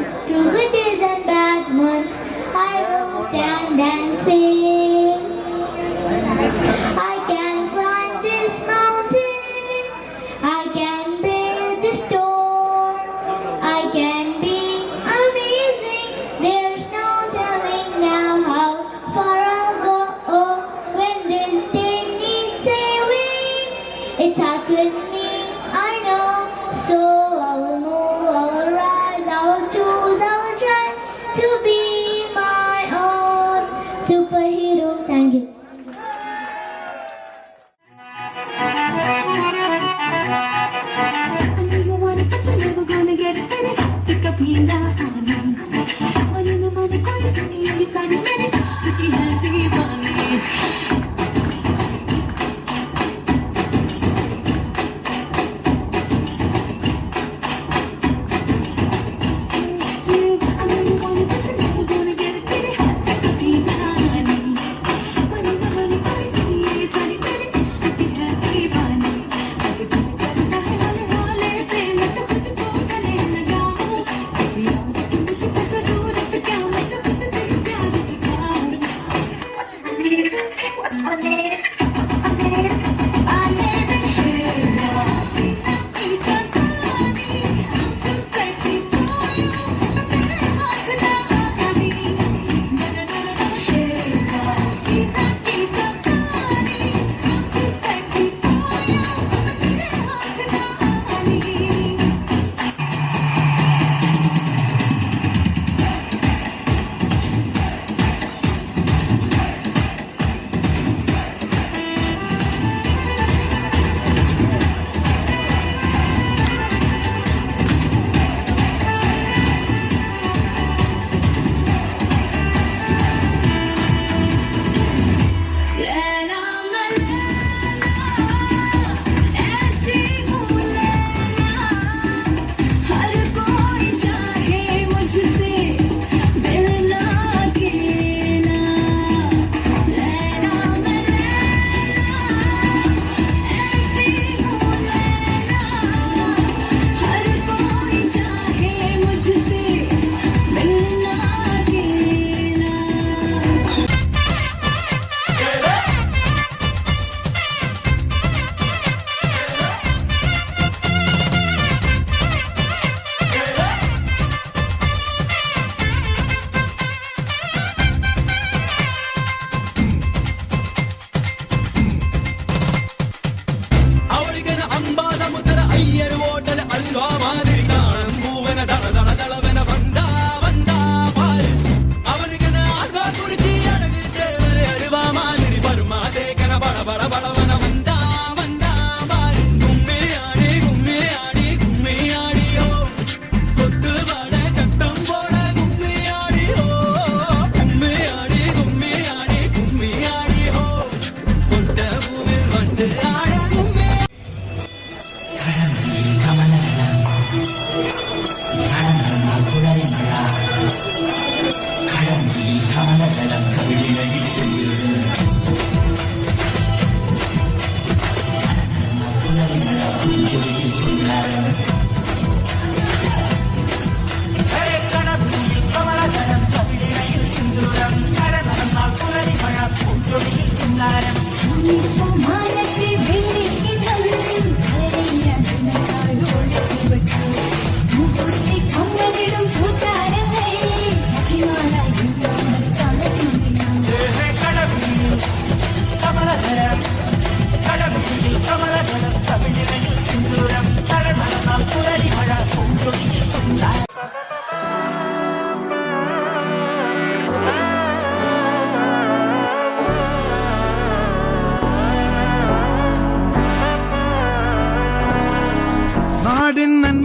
months, through good days and bad months, I will stand and sing. I can climb this mountain, I can brave the storm, I can be amazing. There's no telling now how far I'll go when this day needs saving. It starts with me, I know, so I will move, I will rise, I will choose, I will try to be my own superhero. Thank you. I know you want it, but you're never gonna get it. Pick up your now, money no money, coin, you decided minute, pretty happy bunny.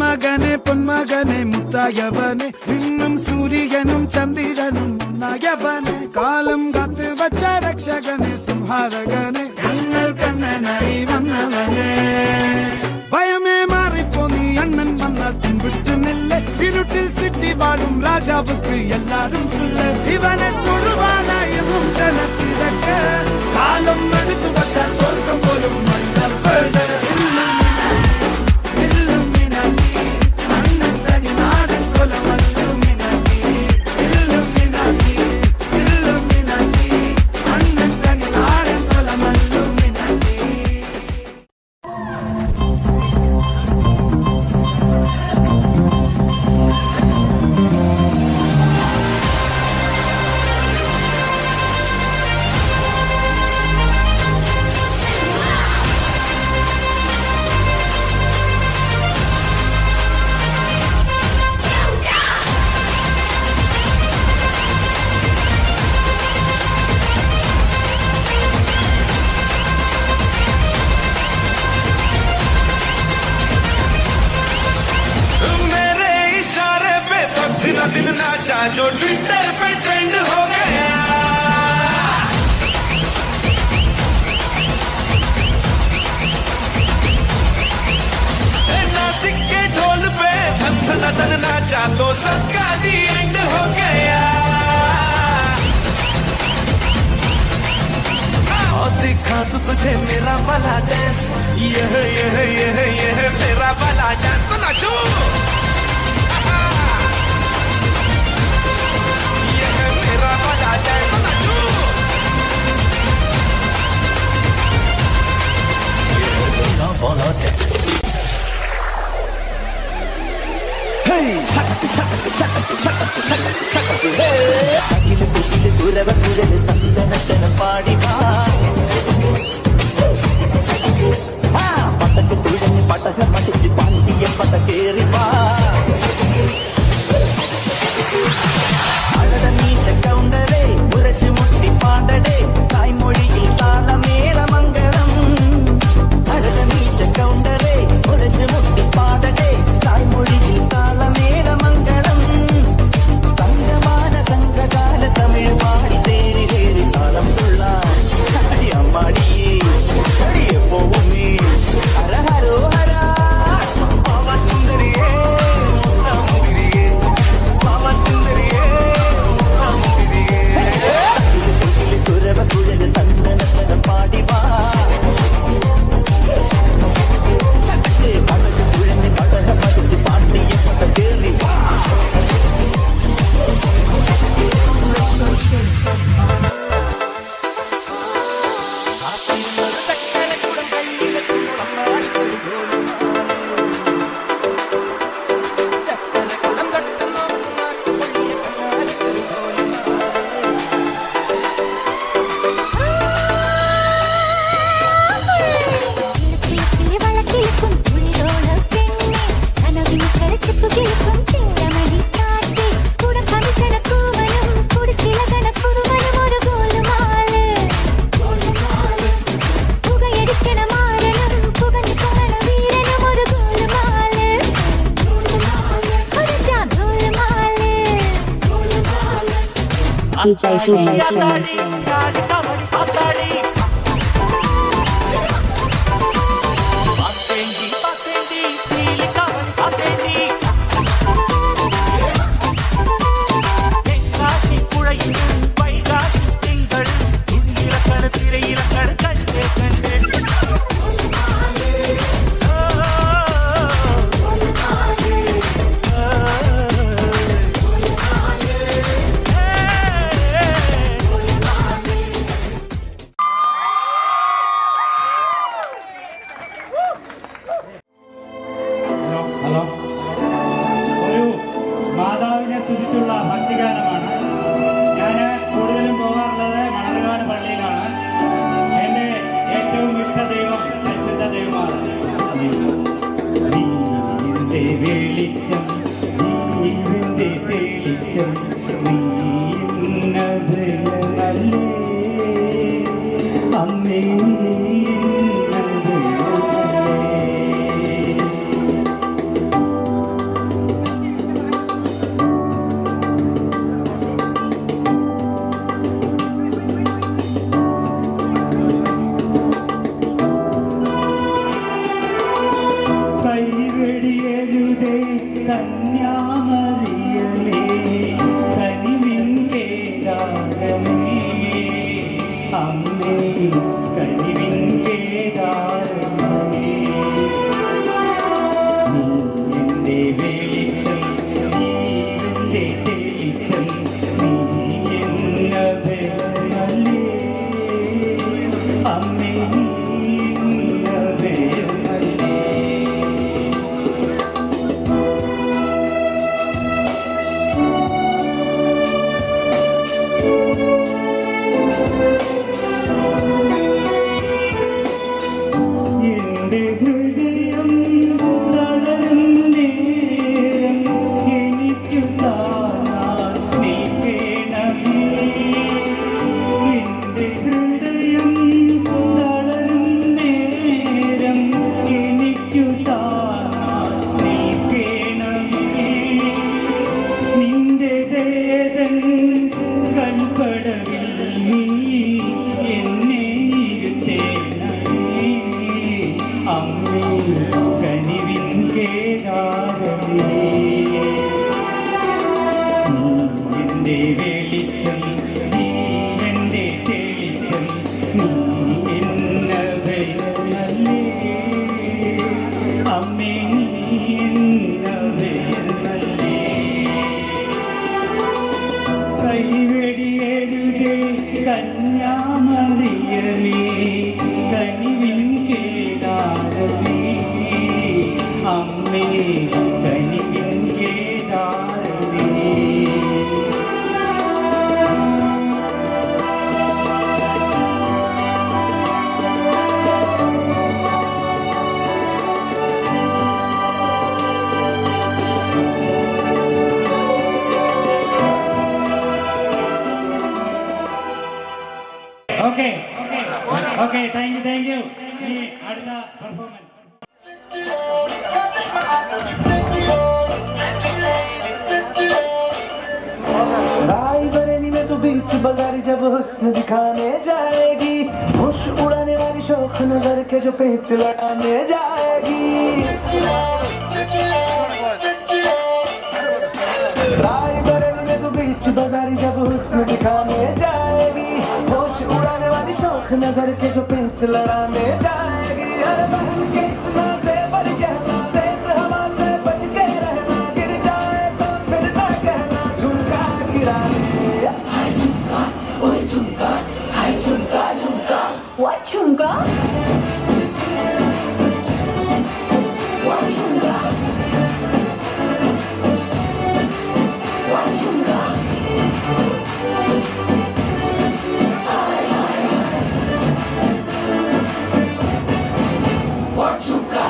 മകനെ പൊന്മകനെ മുത്തായവനെ നിന്നും സൂര്യനും ചന്ദ്രനും ഒന്നായവനെ കാലം കാത്ത് വച്ച രക്ഷകനെ സംഹാരകനെ ഞങ്ങൾ കണ്ണനായി വന്നവനെ ഭയമേ മാറിപ്പോ നീ അണ്ണൻ വന്നാൽ തുമ്പിട്ട് നില്ല ഇരുട്ടിൽ സിറ്റി വാഴും രാജാവുക്ക് എല്ലാരും സുല്ല ഇവനെ തൊഴുവാനായി എന്നും ജനത്തിരക്ക് കാലം എടുത്തു വച്ചാൽ സ്വർഗം പോലും മണ്ണപ്പേട് Illuminati, Annatani Nadan Kolamallumina. दिल नाचा जो ट्विटर पे ट्रेंड हो गया। नासिक के ढोल पे धन धन धन नाचा तो सबका दी एंड हो गया। और दिखा तू तुझे मेरा वाला डांस, यह मेरा वाला डांस तो नाचो। यह मेरा वाला डांस तो नाचो। मेरा वाला डांस। അഖില കുശില് കുരവ കുഴല് തന്തനത്തന പാടി പട്ടക്ക് തുഴഞ്ഞ് പട്ടക മടിച്ച് പാണ്ടിയ പട്ട കേറി അഴക മീശ കൗണ്ടരേ ഉരശ് മുട്ടി പാടടേ തായ്മൊഴിയിൽ താളമേള മംഗളം. അഴക മീശ കൗണ്ടരേ ഉരശ് മുട്ടി പാടടേ തായ്മൊഴിയിൽ താളമേള മംഗളം. തങ്കമാന സംഘകാല തമിഴ് പാടി തേരി തേരി താളം തുള്ളാൻ അടി അമ്മാടിയേ അടിയെ പോവുമേ ഹര ഹരോ ഹര പാവസുന്ദരിയേ മുത്തമുതിരിയേ പാവസുന്ദരിയേ മുത്തമുതിരിയേ തുരവ കുഴല് തന്തനത്തന പാടി വാ അഴക് കുഴഞ്ഞ് പടക പതിച്ച് പാണ്ടിയ പട്ട കേറി വാ. DJ Shin. ഹലോ, ഒരു മാതാവിനെ സ്തുതിച്ചുള്ള ഭക്തിഗാനമാണ്. ഞാൻ കൂടുതലും പോകാറുള്ളത് മണർകാട് പള്ളിയിലാണ്. എൻ്റെ ഏറ്റവും ഇഷ്ട ദൈവം പരിശുദ്ധ ദൈവമാണ്. നീന്റെ വെളിച്ചം നീവിന്റെ തെളിച്ചം നീന്നത് നല്ലേ അമ്മേ നീന്നത് നല്ലേ. കൈവെടിയരുതേ കന്യാമറിയമേ കനിവിൻ കേദാരമേ അമ്മേ കനിവിൻ കേദാരമേ. നീ എൻ്റെ വെളിച്ചം നീവിൻ്റെ തെളിച്ചം നീ എന്നത് നല്ലേ അമ്മേ നീ എന്നത് നല്ലേ. കനിവിൻ്റെ താരമേ. ഓക്കെ ഓക്കെ താങ്ക് യു ഇനി അടുത്ത പെർഫോമൻസ്. रायबरेली में तो बीच बाजारी जब हुस्न दिखाने जाएगी, होश उड़ाने वाली शौक नजर के जो पेच लड़ाने जाएगी. रायबरेली में तो बीच बाजारी जब हुस्न दिखाने जाएगी, होश उड़ाने वाली शौक नजर के जो पेच लड़ाने जाएगी. अरे बहन के इतना से बढ़ कहना, तेज हवा से बच के रहना, गिर जाए तो फिर ना कहना झुमका गिरा दे. What chunga? What chunga? What chunga? What chunga?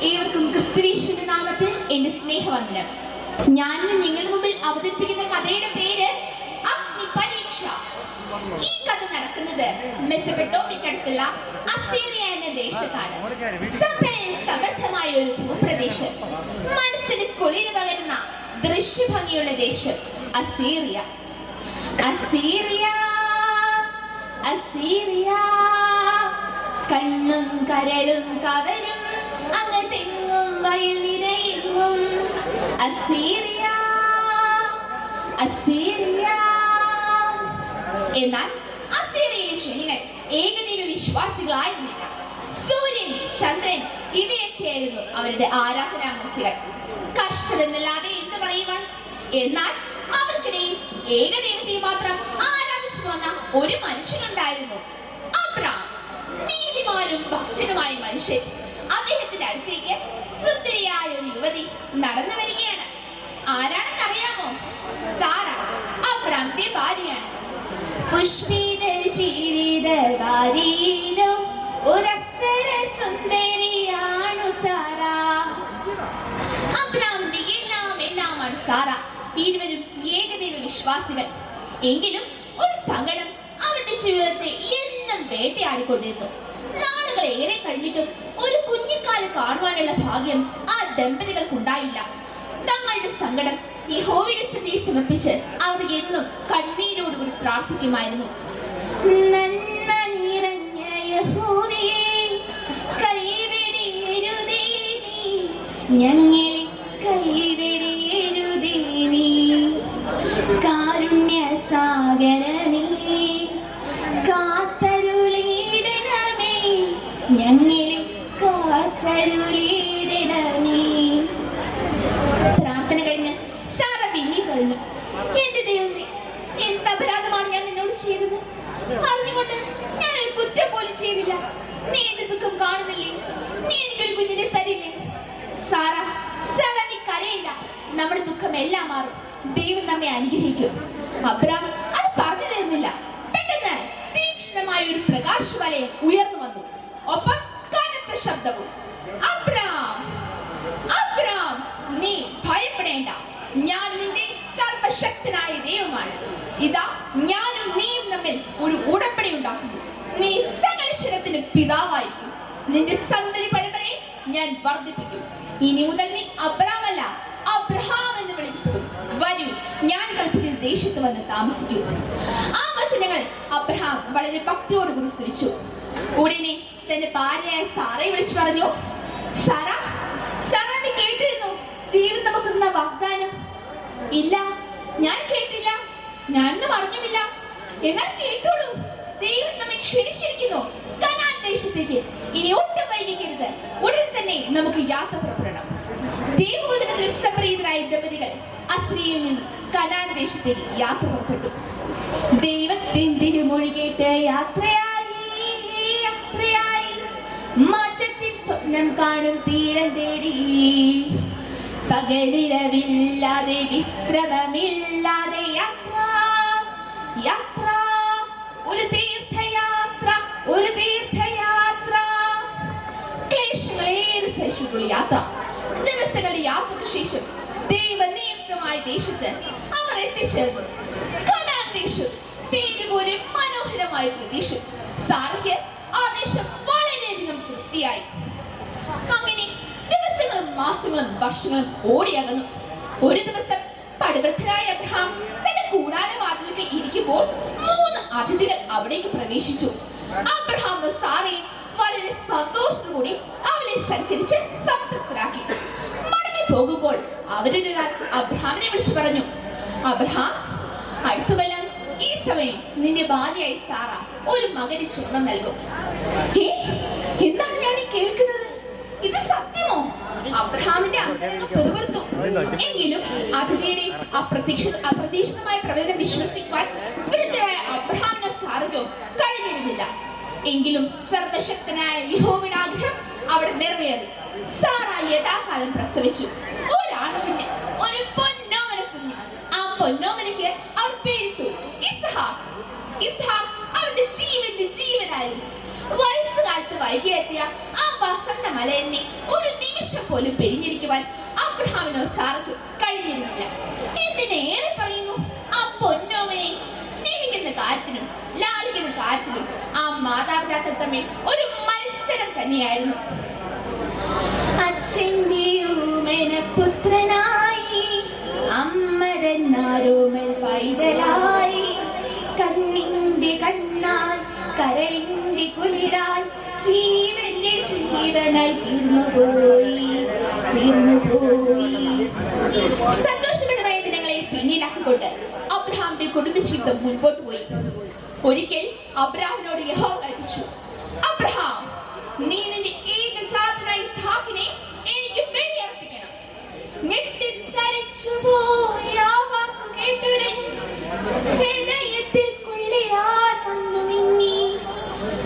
ഏവർക്കും ക്രിസ്തുയേശുവിന്റെ നാമത്തിൽ എന്റെ സ്നേഹവന്ദനം. ഞാൻ നിങ്ങളുടെ മുമ്പിൽ അവതരിപ്പിക്കുന്ന കഥയുടെ പേര് അഗ്നിപരീക്ഷ. ഈ കഥ നടക്കുന്നത് മെസൊപ്പൊട്ടേമിയക്കടുത്തുള്ള അസീറിയ എന്ന ദേശത്താണ്. സമൃദ്ധമായ ഒരു ഭൂപ്രദേശം, മനസ്സിന് കുളിര് പകരുന്ന ദൃശ്യഭംഗിയുള്ള ദേശം അസീറിയ. അസീറിയ അസീറിയ കണ്ണും കരളും കവരും അങ്ങ് തെങ്ങും വയൽ നിരയെങ്ങും അസീറിയ അസീറിയ. എന്നാൽ അസീറിയയിലെ ജനങ്ങൾ ഏകദൈവ വിശ്വാസികളായിരുന്നില്ല. സൂര്യൻ, ചന്ദ്രൻ ഇവയൊക്കെയായിരുന്നു അവരുടെ ആരാധനാമൂർത്തികൾ. കഷ്ടമെന്നല്ലാതെ എന്ത് പറയുവാൻ? എന്നാൽ അവർക്കിടയിൽ ഏകദൈവത്തെ മാത്രം ആരാധിച്ചു വന്ന ഒരു മനുഷ്യനുണ്ടായിരുന്നു, അബ്രാം. നീതിമാനും ഭക്തനുമായ മനുഷ്യൻ. അദ്ദേഹത്തിന്റെ അടുത്തേക്ക് സുന്ദരിയായ ഒരു യുവതി നടന്നു വരികയാണ്. ആരാണെന്ന് അറിയാമോ? സാറ, അബ്രാമിന്റെ ഭാര്യയാണ്. പുഷ്പിത ജീവിതകാരിയിലും ഒരപ്സര സുന്ദരിയാണു സാറ. അബ്രാമിന്റെ എല്ലാമാണ് സാറ. ഇരുവരും ഏകദൈവ വിശ്വാസികൾ. എങ്കിലും ഒരു സങ്കടം അവരുടെ ജീവിതത്തെ എന്നും വേട്ടയാടിക്കൊണ്ടിരുന്നു. നാളുകൾ ഏറെ കഴിഞ്ഞിട്ടും ഒരു കുഞ്ഞിക്കാല് കാണുവാനുള്ള ഭാഗ്യം ആ ദമ്പതികൾക്കുണ്ടായില്ല. തങ്ങളുടെ സങ്കടം യഹോവയുടെ സന്നിധിയിൽ സമർപ്പിച്ച് അവർ എന്നും കണ്ണീരോടുകൂടി പ്രാർത്ഥിക്കുമായിരുന്നു. നന്മ നിറഞ്ഞ യഹോവേ, ഞങ്ങളെ കൈവിടരുതേ നീ കാരുണ്യ സാഗരമേ കാത്തരുളിടണമേ ഞങ്ങളെ കാത്തരുളിടണമേ. പ്രാർത്ഥന കഴിഞ്ഞ് സാറ വിങ്ങി കഴിഞ്ഞു. എന്റെ ദൈവമേ, എന്ത് അപരാധമാണ് ഞാൻ നിന്നോട് ചെയ്തത്? അറിഞ്ഞുകൊണ്ട് ഞാൻ ഒരു കുറ്റം പോലും ചെയ്തില്ല. നീ എന്റെ ദുഃഖം കാണുന്നില്ലേ? നീ എനിക്കൊരു കുഞ്ഞിനെ തരില്ലേ? സാറ നീ കരയണ്ട, നമ്മുടെ ദുഃഖം എല്ലാം മാറും, ദൈവം നമ്മെ അനുഗ്രഹിക്കും. അബ്രാം അത് പറഞ്ഞു തരുന്നില്ല. പെട്ടെന്ന് തീക്ഷ്ണമായ ഒരു പ്രകാശവലയം ഉയർന്നു വന്നു. ഒപ്പം കനത്ത ശബ്ദവും, അബ്രാം അബ്രാം, നീ ഭയപ്പെടേണ്ട, ഞാൻ നിന്റെ സർവശക്തനായ ദൈവമാണ്. ഇതാ ഞാനും നീയും തമ്മിൽ ഒരു ഉടമ്പടി ഉണ്ടാക്കുന്നു. നീ സകല ജനത്തിന് പിതാവായിരിക്കും. നിന്റെ സന്തതി പരമ്പരയെ ഞാൻ വർദ്ധിപ്പിക്കും. ഇനി മുതൽ നീ അബ്രാം അല്ല, അബ്രഹാം എന്ന് വിളിക്കപ്പെടും. വരൂ, ഞാൻ കൽപ്പിക്കുന്ന ദേശത്ത് വന്ന് താമസിക്കൂ. ആ വചനങ്ങൾ അബ്രഹാം വളരെ ഭക്തിയോടുകൂടി ശ്രമിച്ചു. ഉടനെ തന്റെ ഭാര്യയായ സാറയെ വിളിച്ചു പറഞ്ഞു, സാറ നീ കേട്ടിരുന്നു ദൈവം നമുക്ക് തന്ന വാഗ്ദാനം? ഇല്ല, ഞാൻ കേട്ടില്ല, ഞാനൊന്നും അറിഞ്ഞില്ല. എന്നാൽ കേട്ടോളൂ, ദൈവം നമ്മെ ക്ഷണിച്ചിരിക്കുന്നു കനാൻ ദേശത്തേക്ക്. ഇനി ഒട്ടും വൈകിക്കരുത്, ഉടൻ തന്നെ നമുക്ക് യാത്ര പുറപ്പെടണം. ദൈവവചനത്തിൽ സംപ്രീതരായ ദമ്പതികൾ അസ്രിയിൽ നിന്ന് കനാൻ ദേശത്തേക്ക് യാത്ര പുറപ്പെട്ടു. ദൈവത്തിൻ തിരുമൊഴി കേട്ട് യാത്രയായി മാറ്റത്തിൽ സ്വപ്നം കാണും തീരം തേടി. പകലിരവില്ലാതെ വിശ്രമമില്ലാതെ യാത്ര, ഒരു തീർത്ഥയാത്ര, ഒരു തീർത്ഥയാത്ര. ക്ലേശങ്ങളേറെ സഹിച്ചിട്ടുള്ള യാത്ര. ദിവസങ്ങളുടെ യാത്രയ്ക്ക് ശേഷം ദൈവനിയുക്തമായ ദേശത്ത് അവർ എത്തിച്ചേർന്നു. കനാൻ ദേശം, പേര് പോലെ മനോഹരമായ പ്രദേശം. സാറയ്ക്ക് ആ ദേശം വളരെയധികം തൃപ്തിയായി. അങ്ങനെ ദിവസങ്ങളും മാസങ്ങളും വർഷങ്ങളും ഓടിയകന്നു. ഒരു ദിവസം പടുവൃദ്ധനായ അബ്രഹാം തന്റെ കൂടാരവാതിലിൽ ഇരിക്കുമ്പോൾ 3 അതിഥികൾ അവിടേക്ക് പ്രവേശിച്ചു. അബ്രഹാം സാറയും വളരെ സന്തോഷത്തോടെ അവളെ സൽക്കരിച്ച് സംതൃപ്തരാക്കി. മടങ്ങി പോകുമ്പോൾ അവരൊരാൾ അബ്രഹാമിനെ വിളിച്ചു പറഞ്ഞു, അബ്രഹാം, അടുത്ത കൊല്ലം ഈ സമയം നിന്റെ ഭാര്യയായി സാറ ഒരു മകന് ജന്മം നൽകും. എന്താണ് ഞാൻ കേൾക്കുന്നത്? ഇത് സത്യമോ? അബ്രഹാമിന്റെ അന്തരംഗം പെറുപെടുത്തു. എങ്കിലും അതിഥിയുടെ അപ്രതീക്ഷിതമായ പ്രവചനം വിശ്വസിക്കുവാൻ വൃദ്ധരായ അബ്രഹാമിനോ സാറയ്ക്കോ കഴിഞ്ഞിരുന്നില്ല. എങ്കിലും സർവശക്തനായ യഹോവയുടെ ആഗ്രഹം അവിടെ നിറവേറി. സാറ യഥാകാലം പ്രസവിച്ചു ഒരാൺകുഞ്ഞ്, ഒരു പൊന്നോമന കുഞ്ഞ്. ആ പൊന്നോമനയ്ക്ക് അവർ പേരിട്ടു ഇസ്ഹാക്ക്. അവരുടെ ജീവന്റെ ജീവനായിരുന്നു. വയസ്സുകാലത്ത് വൈകിയെത്തിയ ആ വസന്ത മലയനെ ഒരു നിമിഷം പോലും പിരിഞ്ഞിരിക്കുവാൻ അബ്രഹാമിനോ സാറയ്ക്കോ കഴിഞ്ഞിരുന്നില്ല. എന്തിനേറെ പറയുന്നു, ആ പൊന്നോമനെ സ്നേഹിക്കുന്ന കാര്യത്തിലും ലാളിക്കുന്ന കാര്യത്തിലും ആ മാതാപിതാക്കൾ തമ്മിൽ ഒരു മത്സരം തന്നെയായിരുന്നു. അച്ഛന്റെ പുത്രനായി അമ്മതന്നാരോമൽ പൈതലായി കണ്ണിന്റെ കണ്ണാൽ കരളിന്റെ കുളിരാൽ ജീവന്റെ ജീവനായി തീർന്നുപോയി. സന്തോഷകരമായ ദിനങ്ങളെ പിന്നിലാക്കിക്കൊണ്ട് അബ്രഹാമിന്റെ കുടുംബജീവിതം മുൻപോട്ട് പോയി. ഒരിക്കൽ അബ്രഹാമിനോട് യഹോവ കൽപ്പിച്ചു, അബ്രഹാം, നീ നിന്റെ ഏകജാതനായ ഇസ്ഹാക്കിനെ എനിക്ക് ബലിയർപ്പിക്കണം. ഞെട്ടിത്തരിച്ചുപോയ ആ വാക്കു കേട്ടുടൻ ഹൃദയത്തിൽ കൊള്ളിയാൻ വന്നു നിന്നി.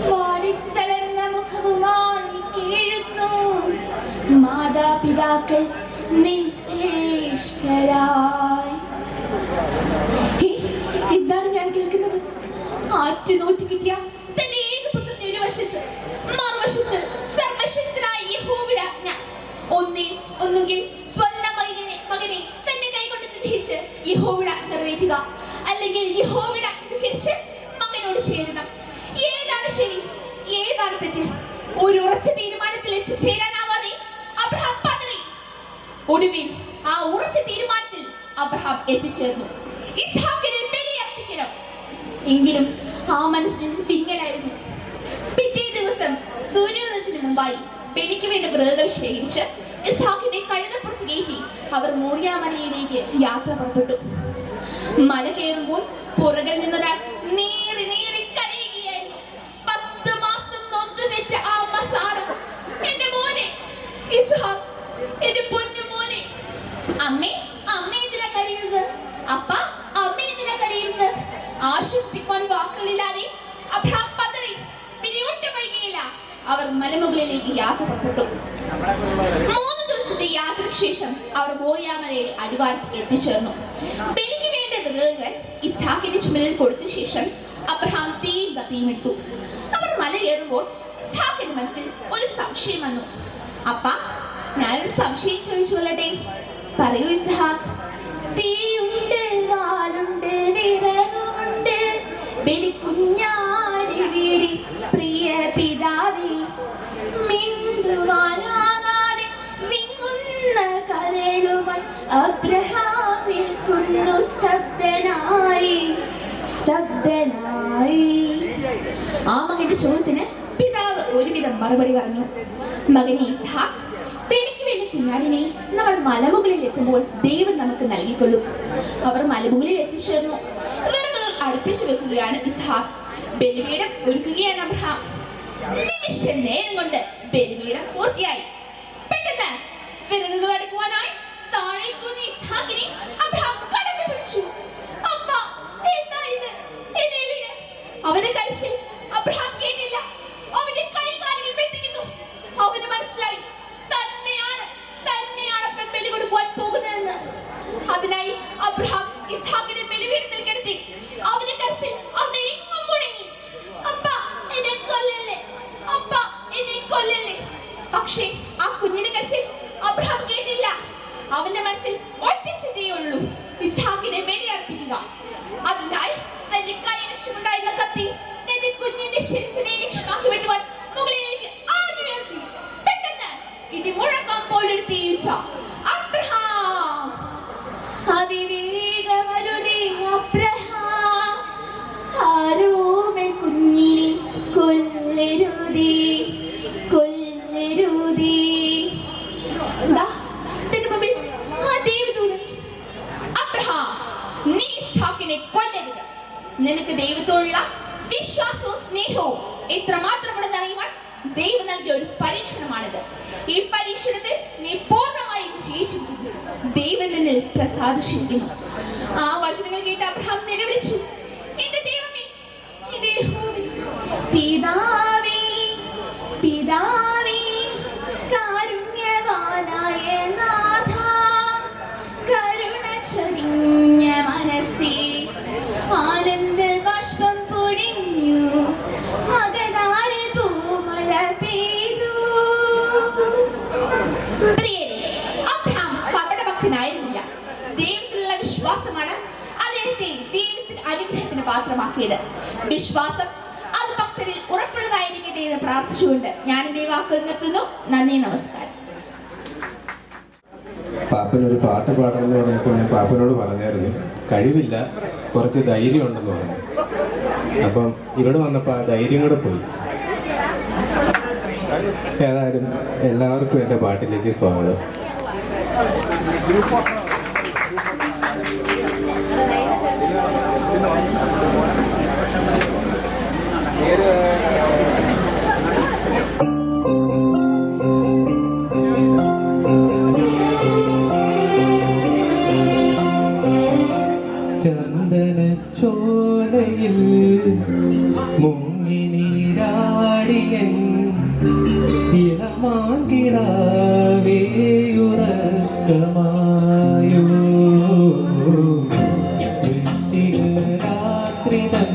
വാടിത്തളർന്ന മുഖവുമായി കേഴുന്നു മാതാപിതാക്കൾ നിശ്ചേഷ്ടരായി. എന്താണ് ഞാൻ കേൾക്കുന്നത്? ആറ്റുനോറ്റ് കിട്ടിയ തന്റെ ഏകപുത്രൻ ഒരു വശത്ത്, മറുവശത്ത് സർവശക്തനായ യഹോവയുടെ ആജ്ഞ. ഒന്നുകിൽ സ്വന്തം മകനെ തന്റെ കൈകൊണ്ട് നിർദ്ദേശിച്ച് യഹോവയുടെ ആജ്ഞ നിറവേറ്റുക, അല്ലെങ്കിൽ യഹോവയുടെ ആജ്ഞ ധിക്കരിച്ച് മകനോട് ചേരണം. ഏതാണ് ശരി, ഏതാണ് തെറ്റ്? ഒരു ഉറച്ച തീരുമാനത്തിൽ എത്തിച്ചേരാനാവാതെ അബ്രഹാം പതറി. ഒടുവിൽ ആ ഉറച്ച തീരുമാനത്തിൽ അബ്രഹാം എത്തിച്ചേർന്നു. ഇസ്ഹാക്കിനെ ബലിയർപ്പിക്കണം. എങ്കിലും ആ മനസ്സിൽ പിങ്ങലായിരുന്നു. പിറ്റേ ദിവസം സൂര്യോദയത്തിന് മുമ്പായി ബലിക്ക് വേണ്ട വിറകുകൾ ശേഖരിച്ച് ഇസ്ഹാക്കിനെ കഴുതപ്പുറത്ത് കയറ്റി അവർ മോറിയ മലയിലേക്ക് യാത്ര പുറപ്പെട്ടു. മല കയറുമ്പോൾ പുറകിൽ നിന്നൊരാൾ നീറി നീറി കരയുകയായിരുന്നു. 10 മാസം നൊന്തുവെച്ച ആ മസാറ, എന്റെ മോനെ ഇസ്ഹാക്ക്, എന്റെ പൊന്നു മോനെ. അമ്മേ, അമ്മ എന്തിനാ കരയുന്നത്? അപ്പ, അമ്മ എന്തിനാ കരയുന്നത്? ആശ്വസിപ്പിക്കാൻ വാക്കുകളില്ലാതെ അബ്രഹാം പതറി. പിന്നെ ഒട്ടും വൈകിയില്ല, അവർ മലമുകളിലേക്ക് യാത്ര പുറപ്പെട്ടു. 3 ദിവസത്തെ യാത്രയ്ക്ക് ശേഷം അവർ മോറിയ മലയുടെ അടിവാരത്ത് എത്തിച്ചേർന്നു. ബലിക്ക് വേണ്ട വിറകുകൾ ഇസ്ഹാക്കിന്റെ ചുമലിൽ കൊടുത്ത ശേഷം അബ്രഹാം തീയും കത്തിയും എടുത്തു. അവർ മല കയറുമ്പോൾ ഇസ്ഹാക്കിന്റെ മനസ്സിൽ ഒരു സംശയം വന്നു. അപ്പ, ഞാനൊരു സംശയം ചോദിച്ചു കൊള്ളട്ടെ? പറയൂ ഇസ്ഹാക്ക്. തീയുണ്ട്, വാളുണ്ട്, വിറകുമുണ്ട്, ബലിക്കുഞ്ഞാടി വീടി പ്രിയ പിതാവേ, മിണ്ടുവാനാകാതെ വിങ്ങുന്ന കരളുമായി അബ്രഹാം നിൽക്കുന്നു സ്തബ്ധനായി. ആ മകന്റെ ചോദ്യത്തിന് പിതാവ് ഒരുവിധം മറുപടി പറഞ്ഞു. മകനെ ഇസ്ഹാക്ക്, ബലിക്ക് വേണ്ടി കുഞ്ഞാടിനെ നമ്മൾ മലമുകളിൽ എത്തുമ്പോൾ ദൈവം നമുക്ക് നൽകിക്കൊള്ളും. അവർ മലമുകളിൽ എത്തിച്ചേർന്നു. വിറകുകൾ അടുപ്പിച്ചു വെക്കുകയാണ് ഇസ്ഹാക്ക്. ബലിപീഠം ഒരുക്കുകയാണ് അബ്രഹാം. നിമിഷ നേരം കൊണ്ട് ബലിപീഠം പൂർത്തിയായി. പെട്ടെന്ന് വിറകുകൾ അടുക്കുവാനായി താഴേക്കുന്ന ഇസ്ഹാക്കിനെ അബ്രഹാം കടന്നു പിടിച്ചു. അമ്മ, എന്താ ഇത്? എന്നെ വിട്. അവന്റെ കരച്ചിൽ അബ്രഹാം കേട്ടില്ല. അവന്റെ കൈകാലുകൾ ബന്ധിക്കുന്നു. അവന് മനസ്സിലായി, തന്നെയാണ് അപ്പൻ ബലി കൊടുക്കുവാൻ പോകുന്നതെന്ന്. അതിനായി അബ്രഹാം ഇസ്ഹാക്കിനെ ബലിപീഠത്തിൽ കിടത്തി. അവന്റെ കരച്ചിൽ അവിടെ എങ്ങും മുഴങ്ങി. അപ്പ, എന്നെ കൊല്ലല്ലേ, അപ്പ, എന്നെ കൊല്ലല്ലേ. പക്ഷേ ആ കുഞ്ഞിനെ കരച്ചിൽ അബ്രഹാം കേട്ടില്ല. അവന്റെ മനസ്സിൽ ഒറ്റ ചിന്തയേ ഉള്ളൂ, ഇസ്ഹാക്കിനെ ബലിയർപ്പിക്കുക. അതിനായി തന്റെ കൈവശമുണ്ടായിരുന്ന കത്തി തന്റെ കുഞ്ഞിന്റെ ശിരസിനെ ലക്ഷ്യമാക്കി വെട്ടുവാൻ മുകളിലേക്ക് ആഞ്ഞുയർത്തി. പെട്ടെന്ന് ഇടി മുഴക്കം പോലൊരു തീയുച്ച. അബ്രഹാം, അതിവേഗമരുതേ അബ്രഹാം, ആരോമൽ കുഞ്ഞിനെ കൊല്ലരുതേ, കൊല്ലരുതേ. എന്താ തന്റെ മുമ്പിൽ ആ ദൈവദൂതൻ? അബ്രഹാം, നീ ഇസ്ഹാക്കിനെ കൊല്ലരുത്. നിനക്ക് ദൈവത്തോടുള്ള വിശ്വാസവും സ്നേഹവും എത്രമാത്രമുണ്ടെന്ന് അറിയുവാൻ ദൈവം നൽകിയ ഒരു പരീക്ഷണമാണിത്. ഈ പരീക്ഷണത്തിൽ നീ പൂർണ്ണമായും ജയിച്ചിരിക്കുന്നു. ദൈവം നിന്നിൽ പ്രസാദിച്ചിരിക്കുന്നു. ആ വചനങ്ങൾ കേട്ട് അബ്രഹാം നിലവിളിച്ചു, എന്റെ ദൈവമേ, എന്റെ യഹോവേ, പിതാവേ, പിതാവേ, കാരുണ്യവാനായ നാഥ, കരുണ ചൊരിഞ്ഞ മനസ്സേ, ആനന്ദ ബാഷ്പം പൊഴിഞ്ഞു, അകതാരിൽ പൂമഴ പെയ്തു. പ്രിയരേ, അബ്രഹാം കപടഭക്തനായിരുന്നില്ല. ദൈവത്തിലുള്ള വിശ്വാസമാണ് അദ്ദേഹത്തെ ദൈവത്തിന്റെ അനുഗ്രഹത്തിന് പാത്രമാക്കിയത്. വിശ്വാസം അത് ഭക്തരിൽ ഉറപ്പുള്ളതായിരിക്കട്ടെ എന്ന് പ്രാർത്ഥിച്ചുകൊണ്ട് ഞാൻ എന്റെ വാക്കുകൾ നിർത്തുന്നു. നന്ദി, നമസ്കാരം. പാപ്പനൊരു പാട്ട് പാടണമെന്ന് പറഞ്ഞപ്പോൾ ഞാൻ പാപ്പനോട് പറഞ്ഞായിരുന്നു, കഴിവില്ല, കുറച്ച് ധൈര്യം ഉണ്ടെന്ന് പറഞ്ഞു. അപ്പം ഇവിടെ വന്നപ്പോൾ ആ ധൈര്യം കൂടെ പോയി. ഏതായാലും എല്ലാവർക്കും എൻ്റെ പാട്ടിലേക്ക് സ്വാഗതം. ചന്ദനച്ചോലയിൽ മുങ്ങി നീരാടിയൻ ഇളമാങ്കിടാവേ ഉറക്കമായോ, വൃശ്ചികരാത്രി തൻ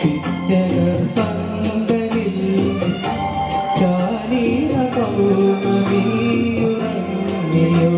പിച്ചകർ പന്തലിൽ ശാലീന പൗർണമിയുറങ്ങിയോ.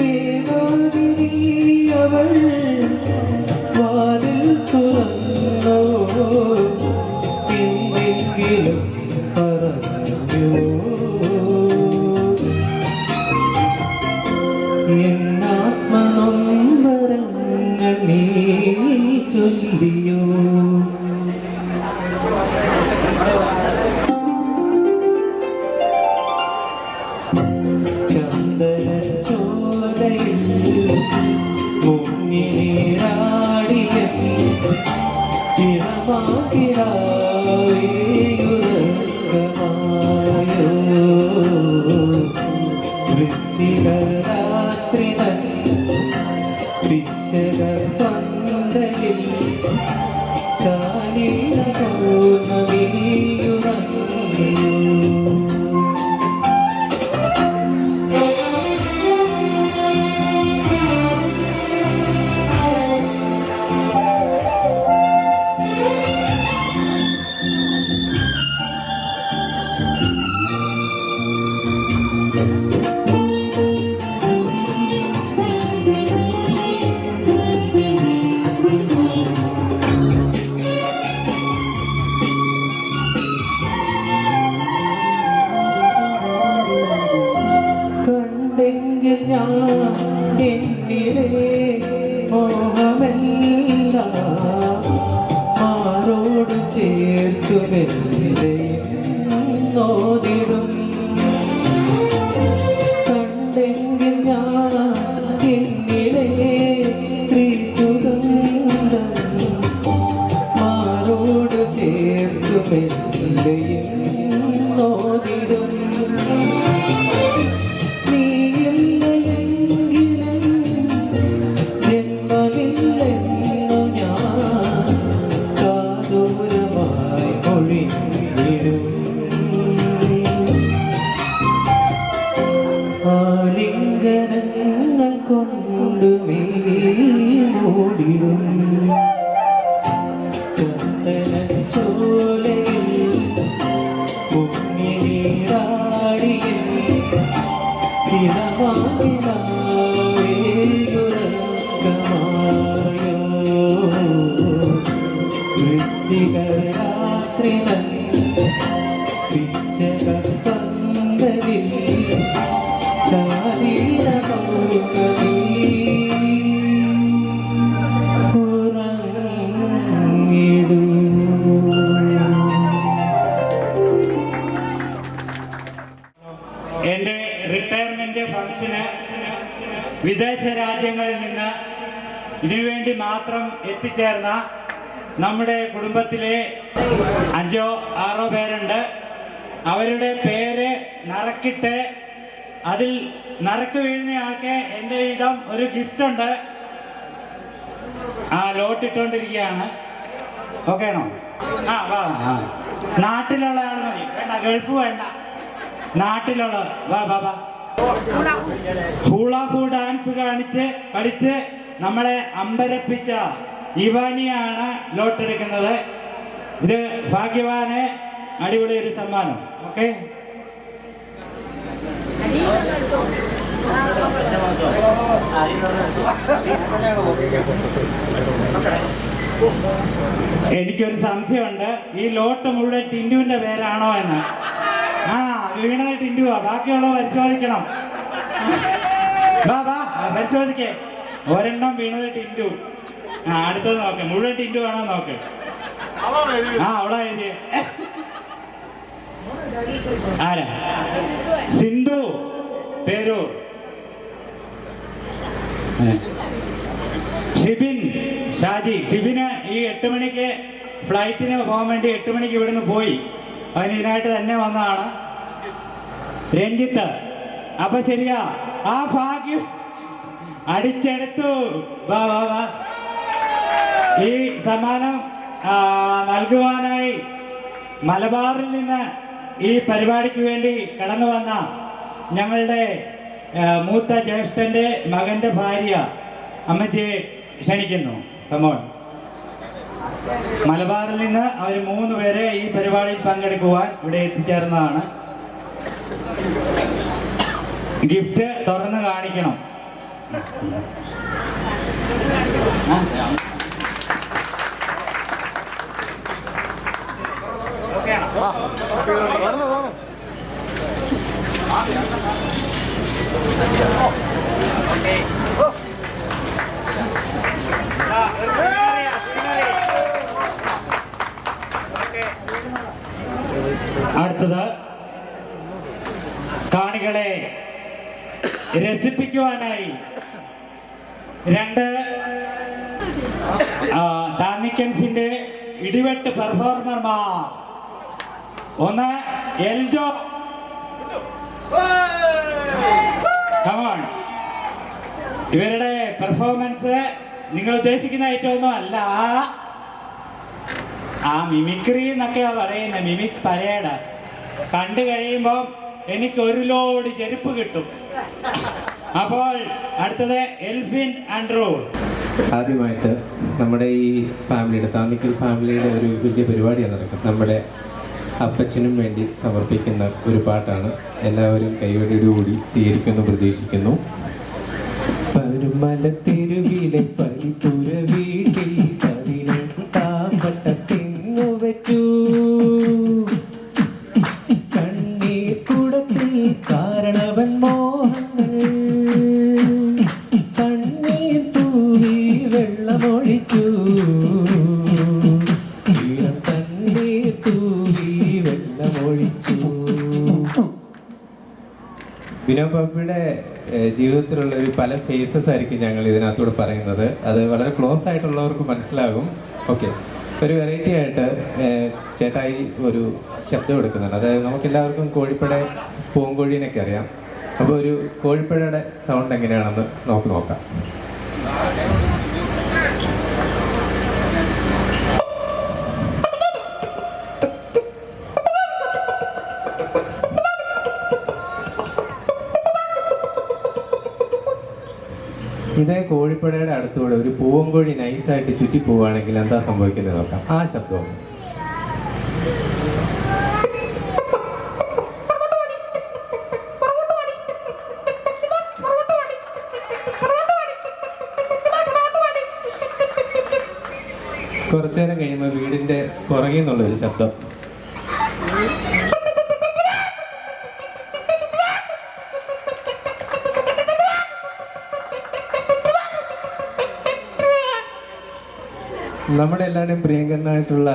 ഏകാകിനി അവൾ വാതിൽ തുറന്നോ എന്തെങ്കിലും പറഞ്ഞു എന്നാത്മനൊമ്പരങ്ങൾ നീ ചൊല്ലിയോ ചന്ദനച്ചോലയിൽ മുങ്ങിനീരാടിയ ഇളമാകിടാവേയുറക്കമായോ വൃശ്ചികരാത്രി പിച്ചകൾ പന്തലിൽ ശാലീന പൗർണമിയുറങ്ങിയോ കണ്ടെങ്കിൽ ഞാൻ എന്നിലെ മോഹമെല്ലാം ആരോട് ചേർത്തു നോദിടും കണ്ടെങ്കിൽ ഞാൻ എന്നിലെ ശ്രീസുഗന്ധം ആരോട് ചേർത്തു നോദിടും ജന്മമില്ലെന്നു ഞാൻ കാതൂരമായി മൊഴിയിടും ആലിംഗനങ്ങൾ കൊണ്ട് മൂടിടും ചന്ദനച്ചോലയിൽ മുങ്ങിനീരാടിയ ഇളമാകിടാവേയുറക്കമായോ വൃശ്ചികരാത്രി പിച്ചകൾ പന്തലിൽ ശാലീന പൗർണമി എൻ്റെ റിട്ടയർമെന്റ് ഫംഗ്ഷന് വിദേശ രാജ്യങ്ങളിൽ നിന്ന് ഇതിനുവേണ്ടി മാത്രം എത്തിച്ചേർന്ന നമ്മുടെ കുടുംബത്തിലെ 5 or 6 പേരുണ്ട്. അവരുടെ പേര് നറുക്കിട്ട് അതിൽ നറുക്ക് വീഴുന്ന ആൾക്ക് എൻ്റെ വിധം ഒരു ഗിഫ്റ്റ് ഉണ്ട്. ലോട്ട് ഇട്ടുകൊണ്ടിരിക്കുകയാണ്. ഓക്കെ ആണോ? വാ. നാട്ടിലുള്ള ആൾ മതി, വേണ്ട ഗൾഫ് വേണ്ട, നാട്ടിലുള്ള വാ. ഹൂളാഹൂ ഡാൻസ് കളിച്ച് നമ്മളെ അമ്പരപ്പിച്ച ഇവാനിയാണ് ലോട്ടെടുക്കുന്നത്. ഇത് ഭാഗ്യവാന് അടിപൊളി ഒരു സമ്മാനം. ഓക്കെ, എനിക്കൊരു സംശയമുണ്ട്, ഈ ലോട്ട് മുഴുവൻ ടിൻറ്റുവിന്റെ പേരാണോ എന്ന്. വീണത് ടിൻറ്റുവാ, ബാക്കിയുള്ളവ പരിശോധിക്കണം. വാ പരിശോധിക്കേ. ഒരെണ്ണം വീണത് ടിൻറ്റു. അടുത്തത് നോക്ക്, മുഴുവൻ ടിൻറ്റു ആണോ നോക്ക്. അവളാ എഴുതിയ. ആരാ? സിന്ധു പേരൂർ. ഷിബിൻ ഷിബിന് ഈ 8 മണിക്ക് ഫ്ലൈറ്റിന് പോകാൻ വേണ്ടി 8 മണിക്ക് ഇവിടുന്ന് പോയി. അവന് ഇതിനായിട്ട് തന്നെ വന്നതാണ്. രഞ്ജിത്ത്, അപ്പൊ ശരിയാ, ആ ഭാഗ്യം അടിച്ചെടുത്തു. വാ ഈ സമ്മാനം നൽകുവാനായി മലബാറിൽ നിന്ന് ഈ പരിപാടിക്ക് വേണ്ടി കടന്നു വന്ന ഞങ്ങളുടെ മൂത്ത ജ്യേഷ്ഠന്റെ മകന്റെ ഭാര്യ അമ്മച്ചിയെ ക്ഷണിക്കുന്നു. കമോൺ. മലബാറിൽ നിന്ന് അവർ 3 പേരെ ഈ പരിപാടിയിൽ പങ്കെടുക്കുവാൻ ഇവിടെ എത്തിച്ചേർന്നതാണ്. ഗിഫ്റ്റ് തുറന്ന് കാണിക്കണം. അടുത്തത് കാണികളെ രസിപ്പിക്കുവാനായി രണ്ട് താമിക്കൻസിന്റെ ഇടിവെട്ട് പെർഫോമർമാർ. ഒന്ന് എൽജോ, കമോൺ. ഇവരുടെ പെർഫോമൻസ് നിങ്ങൾ ഉദ്ദേശിക്കുന്ന ഐറ്റമൊന്നും അല്ല. ആ മിമിക്രി എന്നൊക്കെയാ പറയുന്നത്, മിമിക് പരേഡ് കണ്ടു കഴിയുമ്പോൾ എനിക്ക് ഒരു ലോഡ് ചെരുപ്പ് കിട്ടും. അപ്പോൾ അടുത്തത് എൽഫിൻ ആൻഡ്രൂസ്. ആദ്യമായിട്ട് നമ്മുടെ ഈ ഫാമിലിയുടെ താന്നിക്കൽ ഫാമിലിയുടെ ഒരു വലിയ പരിപാടിയാണ് നടക്കുന്നത്. നമ്മുടെ അപ്പച്ചനും വേണ്ടി സമർപ്പിക്കുന്ന ഒരു പാട്ടാണ്. എല്ലാവരും കൈവടിയോടുകൂടി സ്വീകരിക്കുമെന്ന് പ്രതീക്ഷിക്കുന്നു. പരുമലത്തെരുവിലെ പരിപുര വീട്ടിൽ 18 പട്ടത്തെങ്ങു വെച്ചു, കണ്ണീർ കുടത്തിൽ കാരണവൻ മോഹങ്ങൾ, കണ്ണീർ തൂവി വെള്ളമൊഴിച്ചു, കണ്ണീർ തൂവി വെള്ളമൊഴിച്ചു. വിനോദ് ബാബുയുടെ ജീവിതത്തിലുള്ള ഒരു പല ഫേസസ് ആയിരിക്കും ഞങ്ങൾ ഇതിനകത്തൂടെ പറയുന്നത്. അത് വളരെ ക്ലോസ് ആയിട്ടുള്ളവർക്ക് മനസ്സിലാകും. ഓക്കെ, ഒരു വെറൈറ്റി ആയിട്ട് ചേട്ടായി ഒരു ശബ്ദം എടുക്കുന്നുണ്ട്. അതായത് നമുക്കെല്ലാവർക്കും കോഴിപ്പട പൂങ്കോഴീനൊക്കെ അറിയാം. അപ്പോൾ ഒരു കോഴിപ്പടയുടെ സൗണ്ട് എങ്ങനെയാണെന്ന് നമുക്ക് നോക്കാം. ഇതേ കോഴിപ്പടയുടെ അടുത്തൂടെ ഒരു പൂവൻകോഴി നൈസായിട്ട് ചുറ്റി പോവുകയാണെങ്കിൽ എന്താ സംഭവിക്കുന്നത് നോക്കാം. ആ ശബ്ദം കുറച്ചു നേരം കഴിയുമ്പോൾ വീടിന്റെ പുറകിൽ നിന്നുള്ളൊരു ശബ്ദം. നമ്മുടെ എല്ലാവരുടെയും പ്രിയങ്കരനായിട്ടുള്ള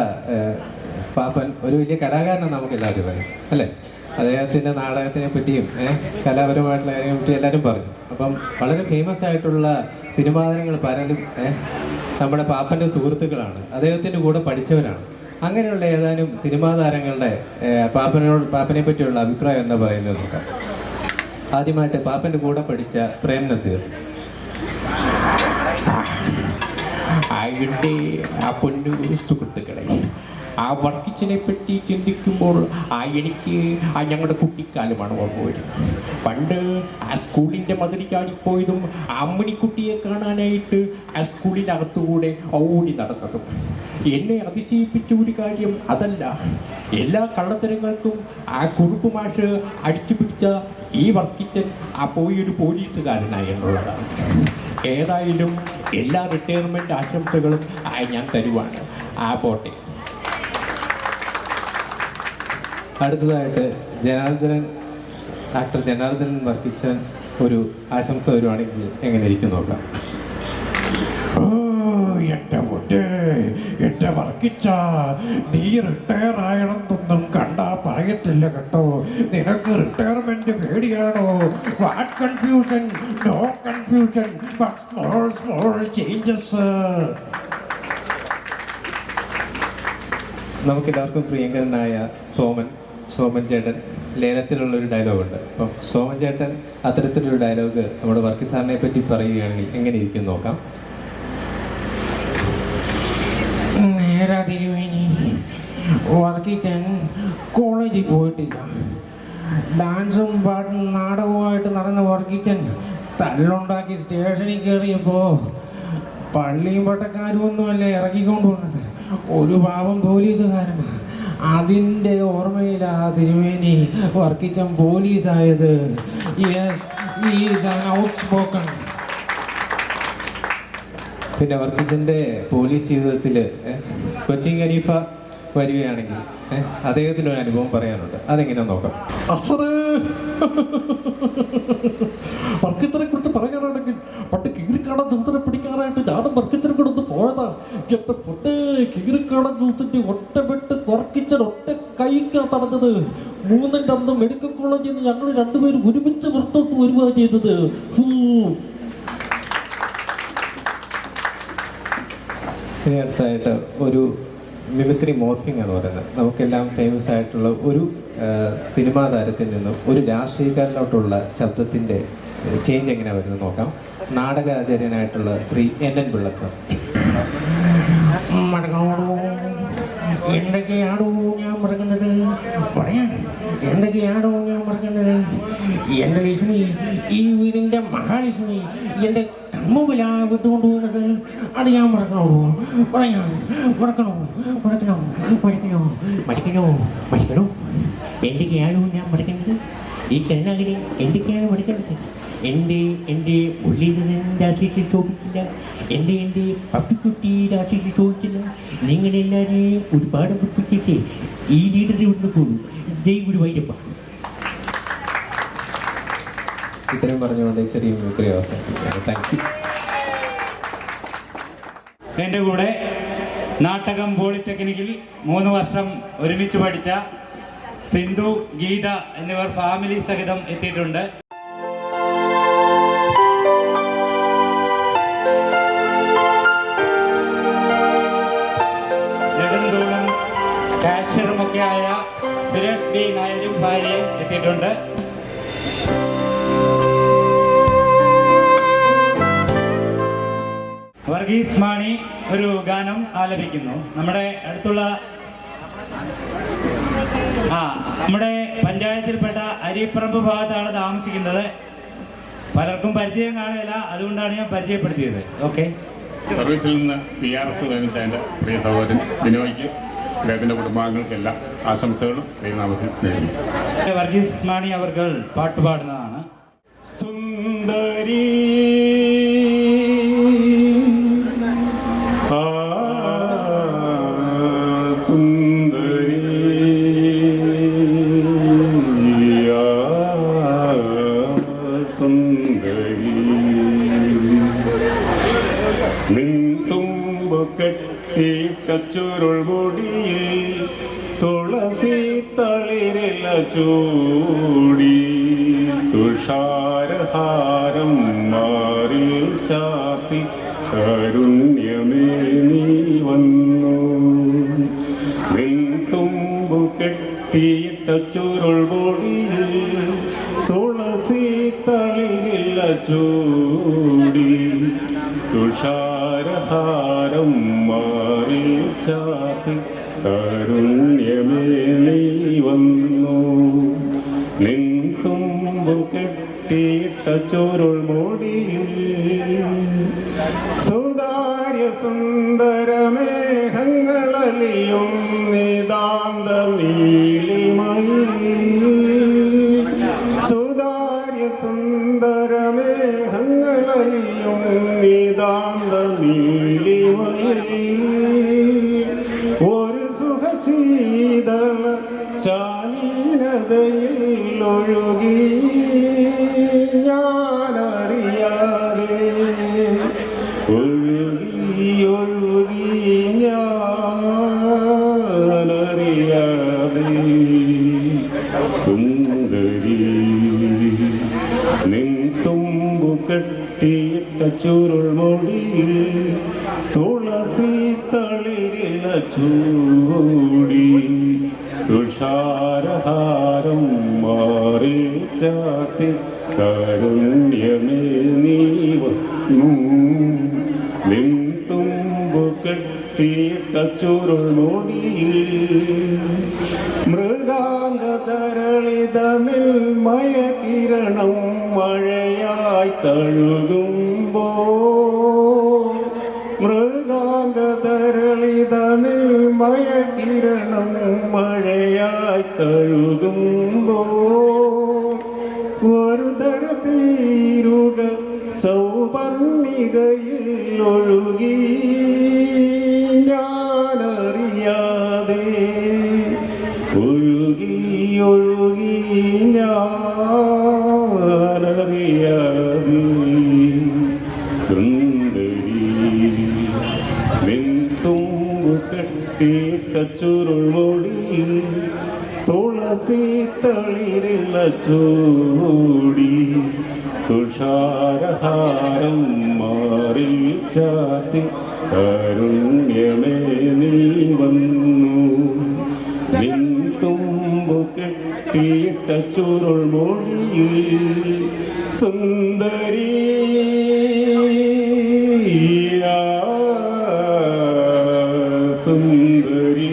പാപ്പൻ ഒരു വലിയ കലാകാരനാണ്, നമുക്ക് എല്ലാവരും പറയും അല്ലേ. അദ്ദേഹത്തിൻ്റെ നാടകത്തിനെ പറ്റിയും കലാപരമായിട്ടുള്ള കാര്യങ്ങളെ പറ്റി എല്ലാവരും പറഞ്ഞു. അപ്പം വളരെ ഫേമസ് ആയിട്ടുള്ള സിനിമാതാരങ്ങൾ പലരും നമ്മുടെ പാപ്പൻ്റെ സുഹൃത്തുക്കളാണ്, അദ്ദേഹത്തിൻ്റെ കൂടെ പഠിച്ചവരാണ്. അങ്ങനെയുള്ള ഏതാനും സിനിമാ താരങ്ങളുടെ പാപ്പനെ പറ്റിയുള്ള അഭിപ്രായം എന്താ പറയുന്നത് നോക്കാം. ആദ്യമായിട്ട് പാപ്പൻ്റെ കൂടെ പഠിച്ച പ്രേം നസീർ. എൻ്റെ ആ പൊന്നു സുഹൃത്തുക്കളെ, ആ വർക്കിച്ചിനെ പറ്റി ചിന്തിക്കുമ്പോൾ എനിക്ക് ഞങ്ങളുടെ കുട്ടിക്കാലമാണ് ഓർമ്മ വരുന്നത്. പണ്ട് ആ സ്കൂളിൻ്റെ മതിൽ ചാടിപ്പോയതും അമ്മിണിക്കുട്ടിയെ കാണാനായിട്ട് ആ സ്കൂളിൻ്റെ അകത്തുകൂടെ ഓടി നടന്നതും. എന്നെ അതിശയിപ്പിച്ച ഒരു കാര്യം അതല്ല, എല്ലാ കള്ളത്തരങ്ങൾക്കും ആ കുറുപ്പ് മാഷ് അടിച്ചു പിടിച്ച ഈ വർക്കിച്ചൻ ആ പോയൊരു പോലീസുകാരനായി എന്നുള്ളതാണ്. ഏതായാലും എല്ലാ റിട്ടയർമെൻറ്റ് ആശംസകളും ഞാൻ തരുവാണ്. ആ പോട്ടെ. അടുത്തതായിട്ട് ആക്ടർ ജനാർദ്ദനൻ വർക്കിച്ചൻ ഒരു ആശംസ വരുവാണെങ്കിൽ എങ്ങനെ ഇരിക്കും നോക്കാം. എന്റെ വർക്കിച്ച, നീ റിട്ടയർ ആയണമെന്നൊന്നും കണ്ടാ പറയത്തില്ല കേട്ടോ. നിനക്ക് റിട്ടയർമെന്റ് പേടിയാണോ? What confusion, no confusion, but small small changes. നമുക്കെല്ലാവർക്കും പ്രിയങ്കരനായ സോമൻ ചേട്ടൻ ലേലത്തിലുള്ളൊരു ഡയലോഗുണ്ട്. അപ്പം സോമൻ ചേട്ടൻ അത്തരത്തിലൊരു ഡയലോഗ് നമ്മുടെ വർക്കി സാറിനെ പറ്റി പറയുകയാണെങ്കിൽ എങ്ങനെ ഇരിക്കും നോക്കാം. നേരാ തിരുവേനി, വർക്കിച്ചൻ കോളേജിൽ പോയിട്ടില്ല. ഡാൻസും പാട്ടും നാടകവുമായിട്ട് നടന്ന വർക്കിച്ചൻ തല്ലുണ്ടാക്കി സ്റ്റേഷനിൽ കയറിയപ്പോൾ പള്ളിയും പട്ടക്കാരും ഒന്നുമല്ല ഇറക്കിക്കൊണ്ട് വന്നത്, ഒരു പാവം പോലീസുകാരനാണ്. അതിൻ്റെ ഓർമ്മയിലാ തിരുമേനി വർക്കിച്ചൻ പോലീസായത്. Yes, he is an outspoken പിന്നെ വർക്കിച്ചൻ്റെ പോലീസ് ജീവിതത്തിൽ കൊച്ചിൻ ഖലീഫ വരികയാണെങ്കിൽ അദ്ദേഹത്തിനൊരു അനുഭവം പറയാനുണ്ട്. അതെങ്ങനെയാണെന്ന് നോക്കാം. വർക്കിച്ചനെ കുറിച്ച് പറയാനാണെങ്കിൽ പണ്ട് കീരിക്കാടൻ ജ്യൂസിനെ പിടിക്കാനായിട്ട് ഞാനും വർക്കിച്ചനെ കൂടെ ഒന്ന് പോയതാ. എന്റെ പൊട്ടേ, കീരിക്കാടൻ ജ്യൂസിന്റെ ഒറ്റപ്പെട്ട് വർക്കിച്ചൻ ഒറ്റ കൈക്കാ തടഞ്ഞത്. 3-ന്റെ അന്ന് മെഡിക്കൽ കോളേജിൽ നിന്ന് ഞങ്ങൾ രണ്ടുപേരും ഒരുമിച്ച് പുറത്തോട്ട് വരുക ചെയ്തത്. ഇനി അടുത്തായിട്ട് ഒരു മിമിക്രി മോർഫിംഗ് ആണ് പറയുന്നത്. നമുക്കെല്ലാം ഫേമസ് ആയിട്ടുള്ള ഒരു സിനിമാ താരത്തിൽ നിന്നും ഒരു രാഷ്ട്രീയക്കാരനോട്ടുള്ള ശബ്ദത്തിൻ്റെ ചേഞ്ച് എങ്ങനെയാണ് വരുന്നത് നോക്കാം. നാടകാചാര്യനായിട്ടുള്ള ശ്രീ NN പിള്ള സർ. എന്തൊക്കെയാണോ ഞാൻ പറയുന്നത്, പറയാം. എന്തൊക്കെയാണോ ഞാൻ പറയുന്നത്, എൻ്റെ ലക്ഷ്മി, ഈ വീടിൻ്റെ മഹാലക്ഷ്മി എൻ്റെ കമ്മുവിലാവിട്ടുകൊണ്ട് പോകുന്നത്, അത് ഞാൻ മറക്കണോ? പറയാം. മറക്കണോ? മറക്കണോ? മറക്കണോ? മറക്കണോ? മറക്കണോ? എന്തൊക്കെയാണോ ഞാൻ മറക്കുന്നത്? ഈ കരുണാകരൻ എന്തൊക്കെയാണ് മറക്കേണ്ടത്? എൻ്റെ മുരളീധരൻ രാഷ്ട്രീയത്തിൽ ചോദിച്ചില്ല, എൻ്റെ പപ്പിക്കുട്ടി രാഷ്ട്രീയത്തിൽ ചോദിച്ചില്ല. നിങ്ങളെല്ലാവരെയും ഒരുപാട് പുഷ്പിച്ചിട്ട് ഈ ലീഡറിൽ ഇവിടുന്ന് പോകും. ജയ് ഗുരുവായൂരപ്പ. ഇത്രയും പറഞ്ഞുകൊണ്ട് ചെറിയ മിമിക്രി അവസാനിപ്പിക്കുകയാണ്. Thank you. എൻ്റെ കൂടെ നാട്ടകം പോളിടെക്നിക്കിൽ 3 വർഷം ഒരുമിച്ച് പഠിച്ച സിന്ധു, ഗീത എന്നിവർ ഫാമിലി സഹിതം എത്തിയിട്ടുണ്ട്. നെടുന്തൂണും കാഷ്യറുമൊക്കെ ആയ സുരേഷ് B നായരും ഭാര്യയും എത്തിയിട്ടുണ്ട്. വർഗീസ് മാണി ഒരു ഗാനം ആലപിക്കുന്നു. നമ്മുടെ അടുത്തുള്ള നമ്മുടെ പഞ്ചായത്തിൽപ്പെട്ട അരിപ്പറമ്പ് ഭാഗത്താണ് താമസിക്കുന്നത്. പലർക്കും പരിചയം കാണുകയില്ല, അതുകൊണ്ടാണ് ഞാൻ പരിചയപ്പെടുത്തിയത്. ഓക്കെ. സർവീസിൽ നിന്ന് PRS വിരമിച്ച എൻ്റെ പ്രിയ സഹോദരൻ ബിനോയ്ക്ക്, അദ്ദേഹത്തിൻ്റെ കുടുംബാംഗങ്ങൾക്കെല്ലാം ആശംസകളും ദൈവനാമത്തിൽ നേരുന്നു. വർഗീസ് മാണി അവർ പാട്ട് പാടുന്നതാണ്. സുന്ദരി സുന്ദരി സുന്ദരി നിൻതുമ്പു കെട്ടിയിട്ട ചുരുൾ മുടിയിൽ തുളസി തളിരില ചൂടി തുഷാരഹാരം മാറിൽ ചാത്തി കാരുണ്യമേ നീ വന്നു. നിൻതുമ്പു കെട്ടിയിട്ട ചുരുൾ മുടിയിൽ തുളസി തളിരില ചൂടി തുഷാരഹാരം മാറിൽ ചാത്തി കാരുണ്യമേ നീ വന്നു. നിൻതുമ്പു കെട്ടിയിട്ട ചുരുൾ മുടിയിൽ സുതാര്യ സുന്ദരമേഘങ്ങളലിയും നിതാന്ത നീലിമയിൽ സുതാര്യ സുന്ദരമേഘങ്ങളലിയും നിതാന്ത നീലിമയിൽ ഒരു സുഖശീതള ശാലീനതയിൽ ഒഴുകി ഞാനറിയാതെ ഒഴുകി ഒഴുകി ഞാനറിയാതെ. സുന്ദരി നിൻ തുമ്പു കെട്ടിയിട്ട ചുരുൾ മുടിയിൽ തുളസി തളിരില ചൂടി തുഷാരഹാരം മാറിൽ ചാത്തി കാരുണ്യമേ നീ വന്നു. നിൻ തുമ്പു കെട്ടിയിട്ട ചുരുൾ മുടിയിൽ മൃഗാംഗതരളിത നിൽമയ കിരണം മഴയായി തഴുകുമ്പോൾ മൃഗാംഗതരളിത നിൽമയ കിരണം മഴയായി തഴുകുമ്പോൾ ഒരു തര തീരുക സൗപർണികയിൽ ഒഴുകി ഞാനറിയാതെ ഒഴുകി ഒഴുകി ഞാനറിയാതെ സുന്ദരി നിൻതുമ്പു കെട്ടിയിട്ട ചുരുൾമൊടിയിൽ തുളസി തളിരില്ല ചൂടി തുഷാരഹാരം മാറിൽ ചാത്തി കാരുണ്യമേ നീ വന്നു നിൻ തുമ്പു കെട്ടിയിട്ട ചുരുൾമൊടിയിൽ സുന്ദരി സുന്ദരി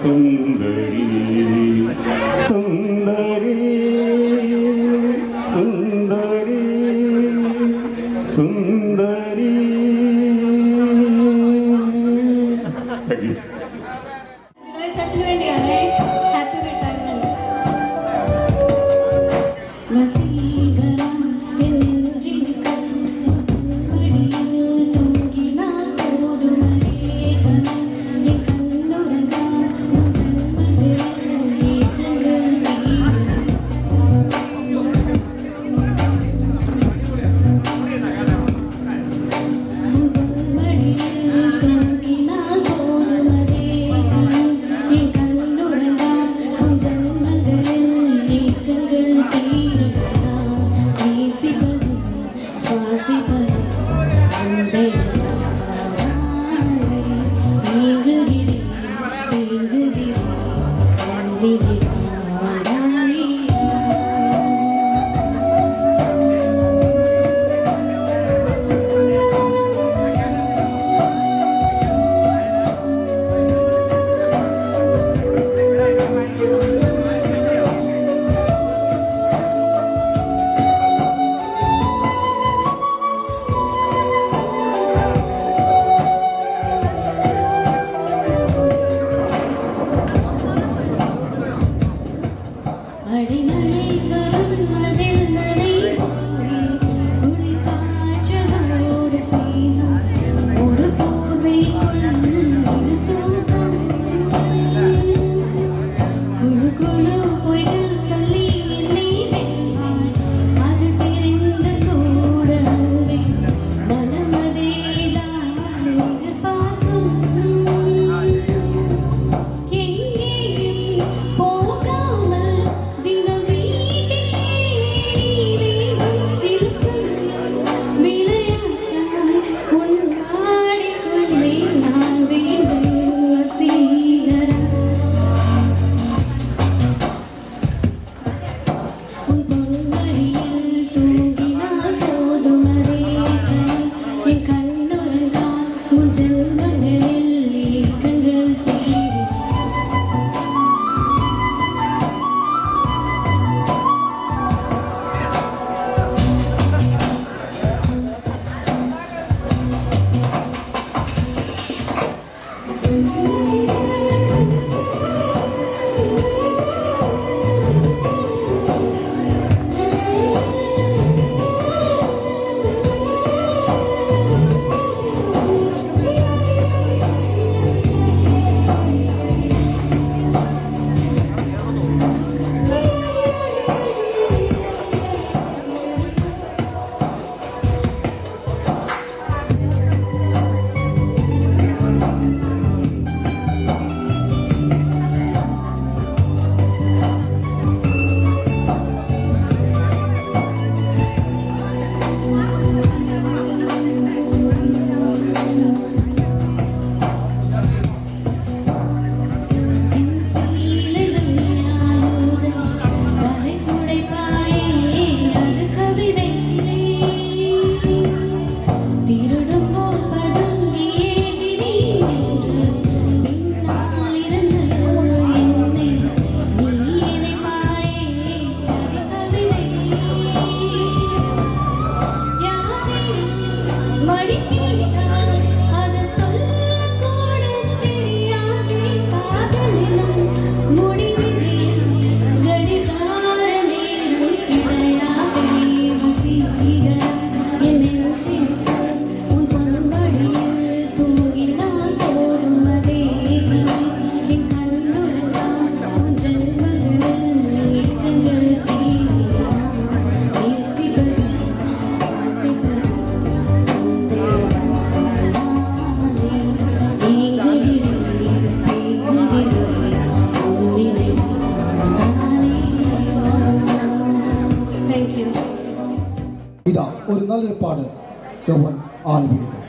സുന്ദരി സുന്ദരി സുന്ദരി സുന്ദരി ചാച്ചിന് വേണ്ടിയാണ് ഹാപ്പി റിട്ടയർമെന്റ്. വസീകരം നെഞ്ചിൽ കൺമടിയിൽ തൂങ്ങിനാൻ പോതുമേഘം എൻ കണ്ണുറങ്ങാൻ ജന്മത്തിൽ യു. ഇതാ ഒരു നല്ലൊരു പാട് യൗവൻ ആലപിക്കുന്നു.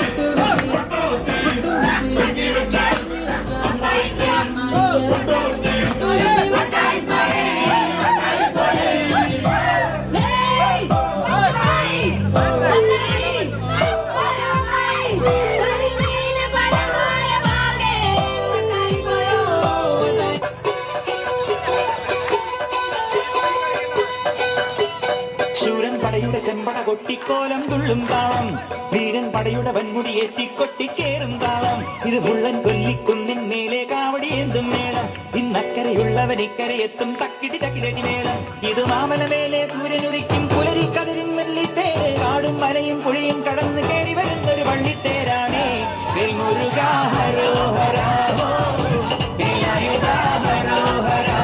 Thank you. വൻമുടിയേറ്റി കൊട്ടിക്കേറും താളം ഇത് മുള്ളൻ കൊല്ലിക്കുന്നിൻ മേലെ കാവടി എന്തും മേളം ഇന്നക്കരയുള്ളവൻ ഇക്കരയെത്തും തക്കിടി തക്കിലടി മേളം ഇത് മാമലമേലെ സൂര്യനുദിക്കും പുലരിക്കതിരിൻ വെള്ളിത്തേര് കാടും മലയും പുഴയും കടന്ന് കയറി വരുന്നൊരു വള്ളിത്തേരാണേ വേൽമുരുകാ ഹരോഹരാ ഹോ വേലായുധാ ഹരോഹരാ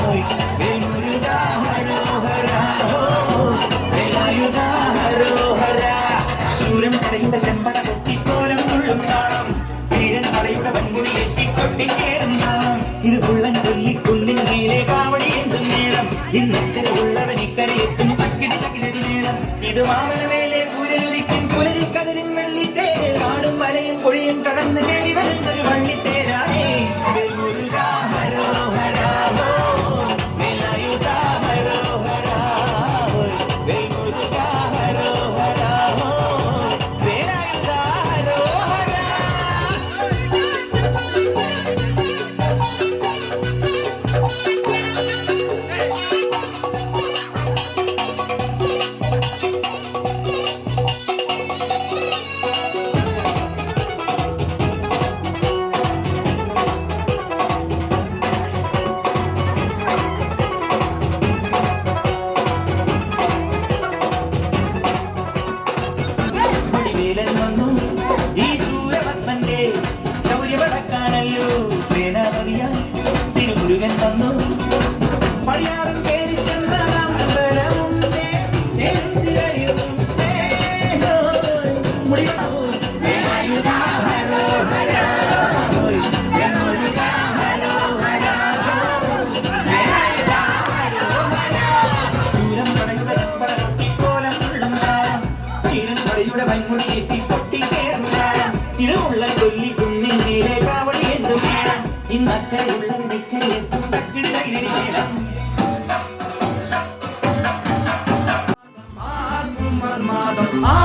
ഹോയ് വേൽമുരുകാ ഹരോഹരാ ഹോ വേലായുധാ ഹരോഹരാ ശൂരം പടയുടെ ചെമ്പട കൊട്ടിക്കോലം തുള്ളും നാളം വീരൻ പടയുടെ വൻമുടിയേറ്റി കൊട്ടിക്കേറും നാളം ഇത് പുള്ളൻ കൊല്ലിക്കുന്നിൻ മേലെ കാവടി എന്തും മേളം ഇന്നക്കരയുള്ളവൻ ഇക്കരയെത്തും തക്കിടി തക്കിലടി മേളം ഇത് മാമലമേലെ സൂര്യനുദിക്കും പുലരിക്കതിരിൻ വെള്ളിത്തേര് കാടും വലയും പൊഴിയും കടന്ന് കയറി വരുന്നൊരു വള്ളിത്തേരാണേ വേൽമുരുകാ ഹരോഹരാ ഹോ വേലായുധാ ഹരോഹരാ ഹോയ് വേൽമുരുകാ ഹരോഹരാ ഹോ വേലായുധാ ഹരോഹരാ മടിവേലൻ വന്നു ഈ സൂര്യപത്മന്റെ ശൗര്യമടക്കാനല്ലോ സേനാപതിയായി തിരുമുരുകൻ വന്നു പടിയാറും കേറി ചെന്നമ്പലമുണ്ടേ നെഞ്ചിലയുണ്ടേ മുടിവട്ടവും വേലായുധാ ഹരോഹരാ ഹോയ് വേൽമുരുകാ ഹരോഹരാ വേലായുധാ ഹരോഹരാ ശൂരം പടയുടെ ചെമ്പട കൊട്ടിക്കോലം തുള്ളും താളം വീരൻ പടയുടെ വൻമുടിയേറ്റി കൊട്ടിക്കേറും താളം ഇരുമുള്ള കൊല്ലിക്കുന്നിൻ മേലെ കാവടി എന്തും മേളം ഇന്നക്കരയുള്ള നിക്കരയെത്തും തക്കിടി തകിലടി മേളം ആ